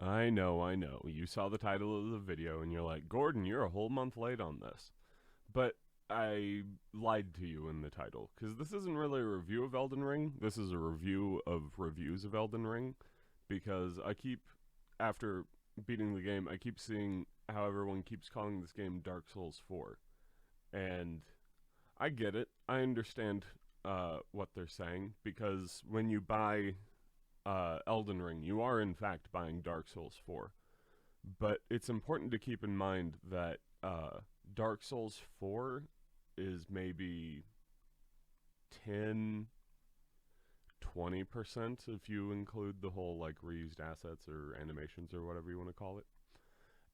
I know, I know. You saw the title of the video and you're like, Gordon, you're a whole month late on this. But I lied to you in the title, because this isn't really a review of Elden Ring. This is a review of reviews of Elden Ring, because after beating the game, I keep seeing how everyone keeps calling this game Dark Souls 4. And I get it. I understand what they're saying, because when you buy Elden Ring, you are in fact buying Dark Souls 4. But it's important to keep in mind that Dark Souls 4 is maybe 10-20% if you include the whole like reused assets or animations or whatever you want to call it.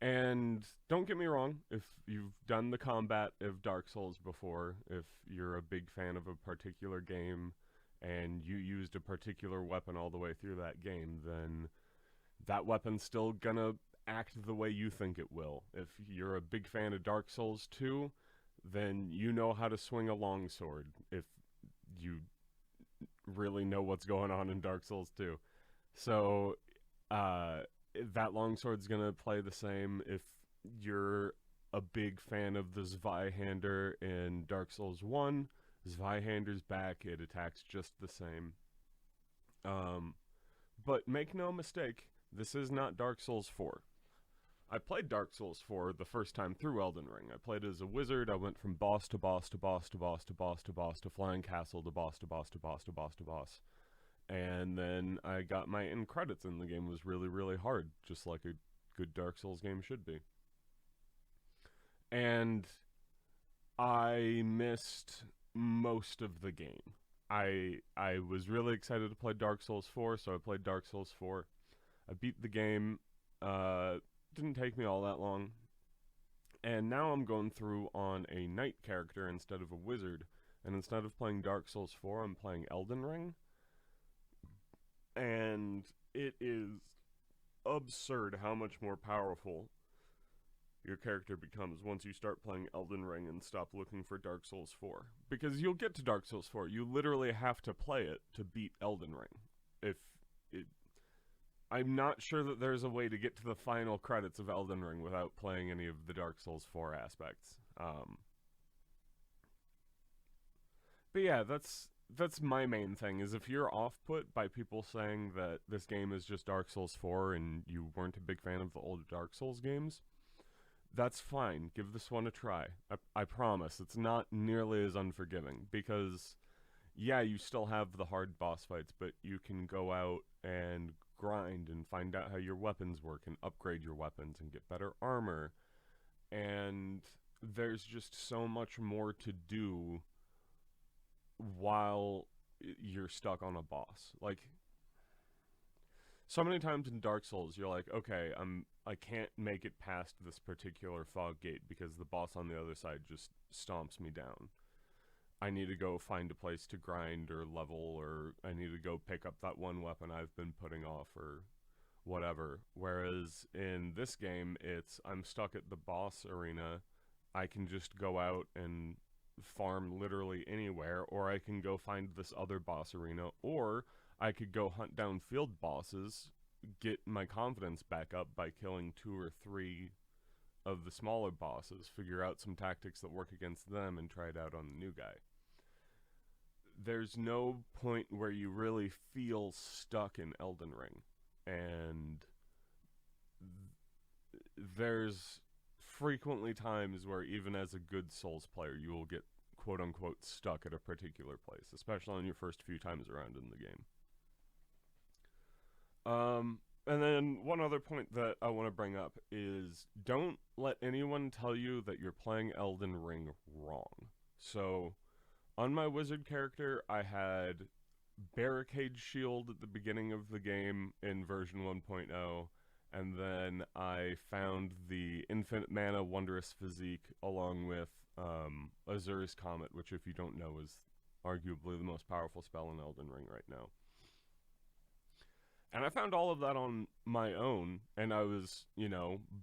And don't get me wrong, if you've done the combat of Dark Souls before, if you're a big fan of a particular game and you used a particular weapon all the way through that game, then that weapon's still gonna act the way you think it will. If you're a big fan of Dark Souls 2, then you know how to swing a longsword if you really know what's going on in Dark Souls 2. So, uh, that longsword's gonna play the same if you're a big fan of the Zweihander in Dark Souls 1. Zweihander's back, it attacks just the same. Um, but make no mistake, this is not Dark Souls 4. I played Dark Souls 4 the first time through Elden Ring. I played as a wizard. I went from boss to boss to boss to boss to boss to boss to flying castle to boss to boss to boss to boss to boss. And then I got my end credits, and the game was really, really hard, just like a good Dark Souls game should be. And I missed most of the game. I was really excited to play Dark Souls 4, so I played Dark Souls 4. I beat the game. Didn't take me all that long. And now I'm going through on a knight character instead of a wizard. And instead of playing Dark Souls 4, I'm playing Elden Ring. And it is absurd how much more powerful your character becomes once you start playing Elden Ring and stop looking for Dark Souls 4. Because you'll get to Dark Souls 4. You literally have to play it to beat Elden Ring. If it, I'm not sure that there's a way to get to the final credits of Elden Ring without playing any of the Dark Souls 4 aspects. But yeah, that's my main thing, is if you're off put by people saying that this game is just Dark Souls 4 and you weren't a big fan of the old Dark Souls games, that's fine. Give this one a try. I promise. It's not nearly as unforgiving, because, yeah, you still have the hard boss fights, but you can go out and grind and find out how your weapons work and upgrade your weapons and get better armor. And there's just so much more to do while you're stuck on a boss. Like, so many times in Dark Souls, you're like, okay, I can't make it past this particular fog gate because the boss on the other side just stomps me down. I need to go find a place to grind or level, or I need to go pick up that one weapon I've been putting off or whatever. Whereas in this game, it's I'm stuck at the boss arena. I can just go out and farm literally anywhere, or I can go find this other boss arena, or I could go hunt down field bosses, get my confidence back up by killing 2 or 3 of the smaller bosses, figure out some tactics that work against them, and try it out on the new guy. There's no point where you really feel stuck in Elden Ring. And there's frequently times where even as a good Souls player, you will get quote unquote stuck at a particular place, especially on your first few times around in the game. And then one other point that I want to bring up is don't let anyone tell you that you're playing Elden Ring wrong. So, on my wizard character, I had Barricade Shield at the beginning of the game in version 1.0, and then I found the Infinite Mana Wondrous Physique along with Azura's Comet, which, if you don't know, is arguably the most powerful spell in Elden Ring right now. And I found all of that on my own, and I was,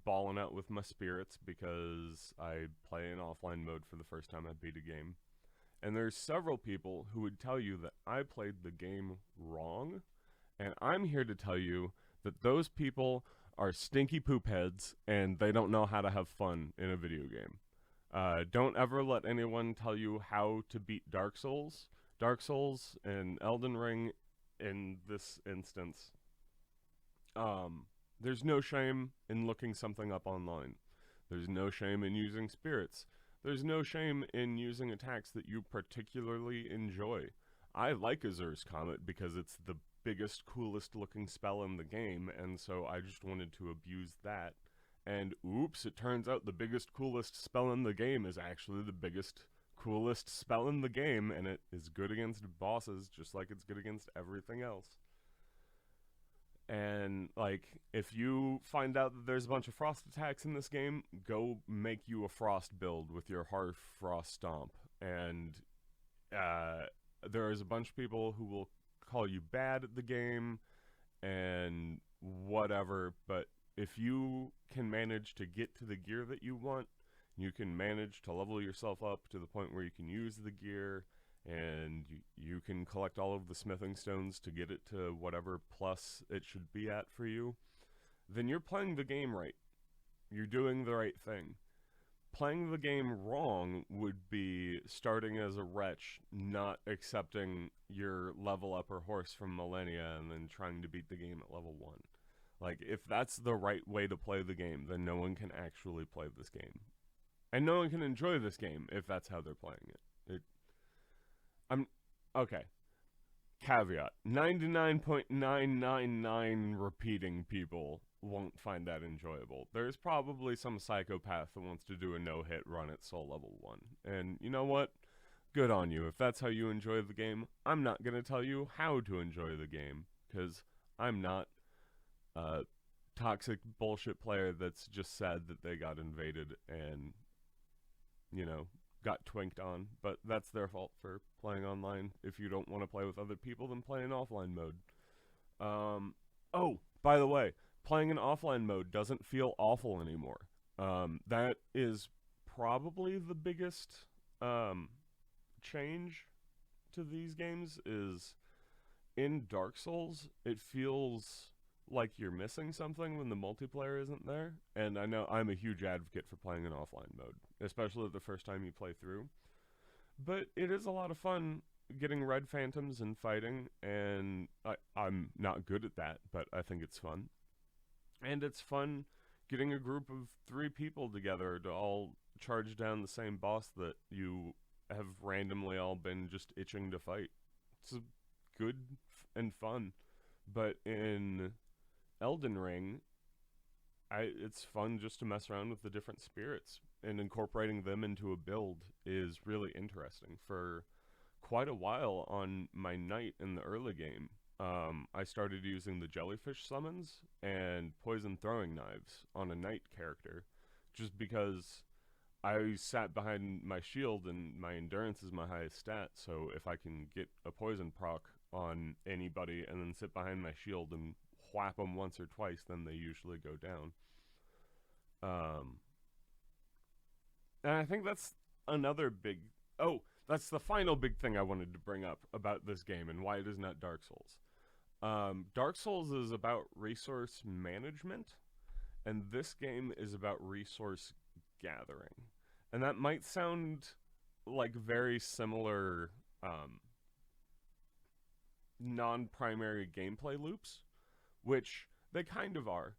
balling out with my spirits because I play in offline mode for the first time I beat a game. And there's several people who would tell you that I played the game wrong, and I'm here to tell you that those people are stinky poop heads, and they don't know how to have fun in a video game. Don't ever let anyone tell you how to beat Dark Souls. Dark Souls and Elden Ring, in this instance, there's no shame in looking something up online. There's no shame in using spirits. There's no shame in using attacks that you particularly enjoy. I like Azur's Comet because it's the biggest, coolest looking spell in the game, and so I just wanted to abuse that. And oops, it turns out the biggest, coolest spell in the game is actually the biggest, coolest spell in the game, and it is good against bosses just like it's good against everything else. And, like, if you find out that there's a bunch of frost attacks in this game, go make you a frost build with your Hard Frost Stomp. And there is a bunch of people who will call you bad at the game and whatever, but if you can manage to get to the gear that you want, you can manage to level yourself up to the point where you can use the gear, and you can collect all of the smithing stones to get it to whatever plus it should be at for you, then you're playing the game right. You're doing the right thing. Playing the game wrong would be starting as a wretch, not accepting your level up or horse from Millennia, and then trying to beat the game at level 1. Like, if that's the right way to play the game, then no one can actually play this game. And no one can enjoy this game if that's how they're playing it. Okay. Caveat. 99.999 repeating people won't find that enjoyable. There's probably some psychopath that wants to do a no-hit run at soul level 1. And you know what? Good on you. If that's how you enjoy the game, I'm not going to tell you how to enjoy the game, because I'm not a toxic bullshit player that's just sad that they got invaded and, you know, got twinked on. But that's their fault for playing online. If you don't want to play with other people, then play in offline mode. Oh, by the way, playing in offline mode doesn't feel awful anymore. That is probably the biggest change to these games. Is in Dark Souls, it feels like you're missing something when the multiplayer isn't there. And I know I'm a huge advocate for playing in offline mode, especially the first time you play through. But it is a lot of fun getting red phantoms and fighting, and I'm not good at that, but I think it's fun. And it's fun getting a group of 3 people together to all charge down the same boss that you have randomly all been just itching to fight. It's good and fun. But in Elden Ring, it's fun just to mess around with the different spirits, and incorporating them into a build is really interesting. For quite a while on my knight in the early game, I started using the jellyfish summons and poison throwing knives on a knight character, just because I sat behind my shield and my endurance is my highest stat, so if I can get a poison proc on anybody and then sit behind my shield and whap them once or twice, then they usually go down. And I think that's another big... Oh, that's the final big thing I wanted to bring up about this game and why it is not Dark Souls. Dark Souls is about resource management, and this game is about resource gathering. And that might sound like very similar non-primary gameplay loops, which they kind of are,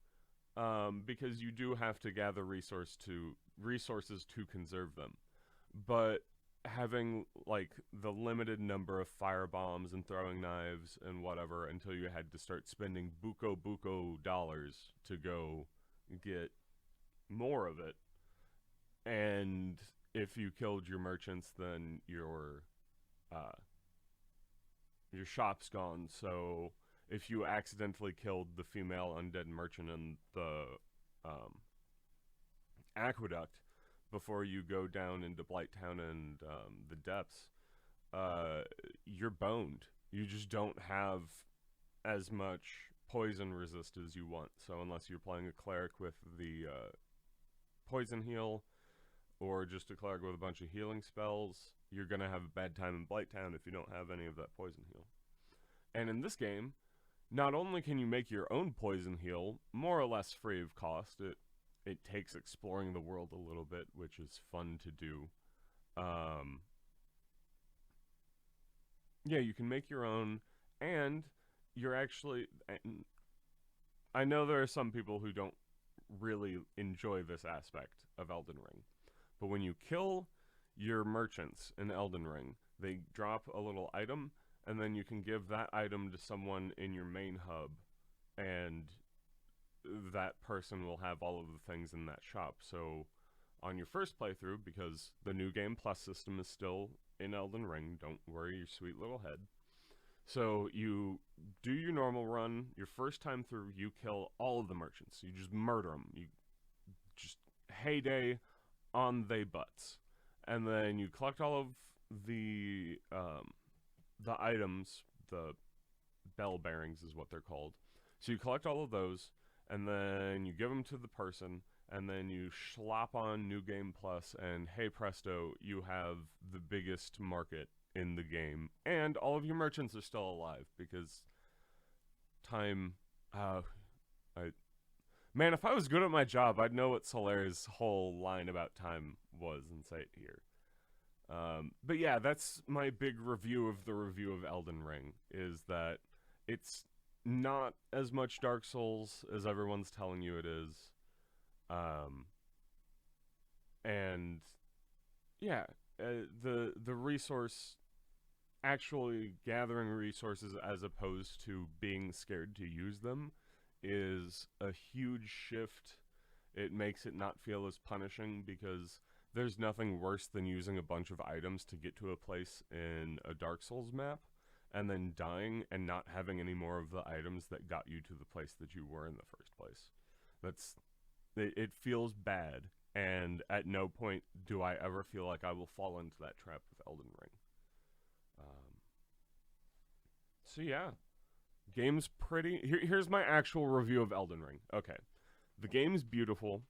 because you do have to gather resources to conserve them. But having like the limited number of fire bombs and throwing knives and whatever until you had to start spending buco dollars to go get more of it. And if you killed your merchants, then your shop's gone. So if you accidentally killed the female undead merchant in the aqueduct before you go down into Blighttown and the depths, you're boned. You just don't have as much poison resist as you want. So unless you're playing a cleric with the poison heal, or just a cleric with a bunch of healing spells, you're going to have a bad time in Blighttown if you don't have any of that poison heal. And in this game, not only can you make your own poison heal more or less free of cost, it takes exploring the world a little bit, which is fun to do. Um, yeah, you can make your own, and you're actually. And I know there are some people who don't really enjoy this aspect of Elden Ring, but when you kill your merchants in Elden Ring, they drop a little item, and then you can give that item to someone in your main hub, and that person will have all of the things in that shop. So on your first playthrough, because the new game plus system is still in Elden Ring, don't worry your sweet little head. So you do your normal run, your first time through, you kill all of the merchants. You just murder them. You just heyday on they butts. And then you collect all of the items, the bell bearings is what they're called. So you collect all of those, and then you give them to the person, and then you slop on New Game Plus, and hey presto, you have the biggest market in the game, and all of your merchants are still alive because time. Man, if I was good at my job, I'd know what Solaire's whole line about time was and say it here. But yeah, that's my big review of the review of Elden Ring, is that it's not as much Dark Souls as everyone's telling you it is. And yeah, the resource, actually gathering resources as opposed to being scared to use them, is a huge shift. It makes it not feel as punishing, because there's nothing worse than using a bunch of items to get to a place in a Dark Souls map and then dying and not having any more of the items that got you to the place that you were in the first place. It feels bad, and at no point do I ever feel like I will fall into that trap with Elden Ring. So yeah, game's pretty. Here's my actual review of Elden Ring. Okay, the game's beautiful.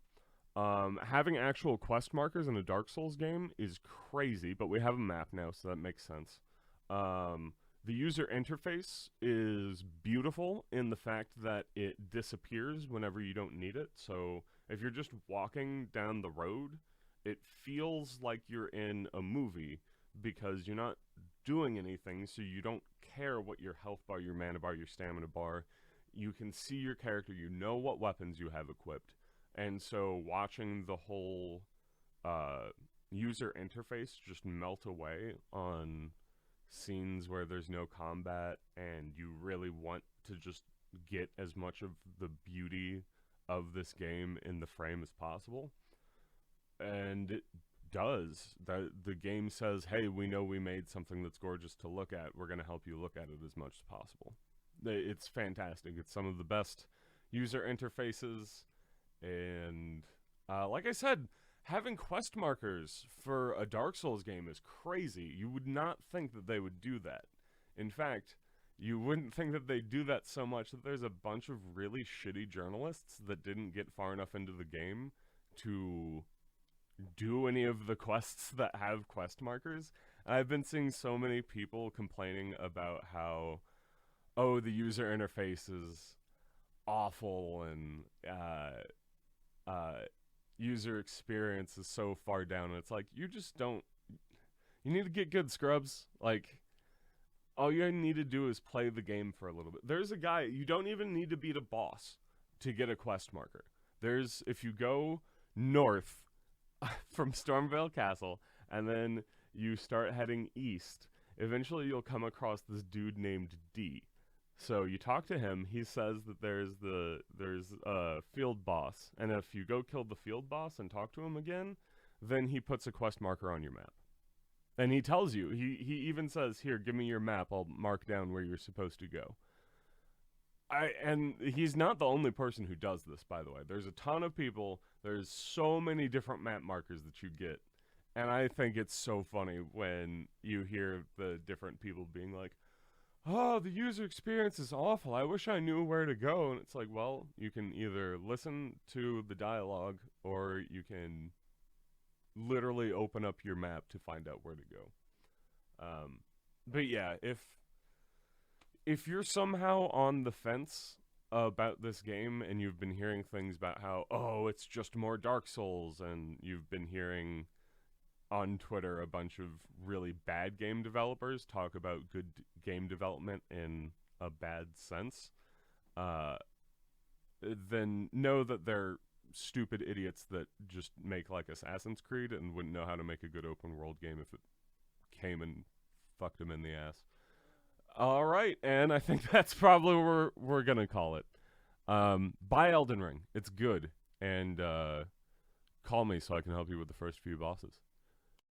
Having actual quest markers in a Dark Souls game is crazy, but we have a map now, so that makes sense. The user interface is beautiful in the fact that it disappears whenever you don't need it. So if you're just walking down the road, it feels like you're in a movie because you're not doing anything, so you don't care what your health bar, your mana bar, your stamina bar. You can see your character, you know what weapons you have equipped. And so watching the whole user interface just melt away on scenes where there's no combat and you really want to just get as much of the beauty of this game in the frame as possible. And it does. The game says, hey, we know we made something that's gorgeous to look at. We're going to help you look at it as much as possible. It's fantastic. It's some of the best user interfaces. And like I said, having quest markers for a Dark Souls game is crazy. You would not think that they would do that. In fact, you wouldn't think that they do that so much that there's a bunch of really shitty journalists that didn't get far enough into the game to do any of the quests that have quest markers. I've been seeing so many people complaining about how, oh, the user interface is awful and user experience is so far down. And it's like, you just don't. You need to get good, scrubs. Like, all you need to do is play the game for a little bit. There's a guy, you don't even need to beat a boss to get a quest marker. If you go north from Stormvale Castle, and then you start heading east, eventually you'll come across this dude named D. So you talk to him, he says that there's a field boss, and if you go kill the field boss and talk to him again, then he puts a quest marker on your map. And he tells you, he even says, here, give me your map, I'll mark down where you're supposed to go. And he's not the only person who does this, by the way. There's a ton of people, there's so many different map markers that you get. And I think it's so funny when you hear the different people being like, oh, the user experience is awful, I wish I knew where to go. And it's like, well, you can either listen to the dialogue, or you can literally open up your map to find out where to go. But yeah, if you're somehow on the fence about this game and you've been hearing things about how, oh, it's just more Dark Souls, and you've been hearing on Twitter a bunch of really bad game developers talk about good game development in a bad sense, then know that they're stupid idiots that just make like Assassin's Creed and wouldn't know how to make a good open world game if it came and fucked them in the ass. All right, and I think that's probably what we're gonna call it. Buy Elden Ring. It's good, and call me so I can help you with the first few bosses.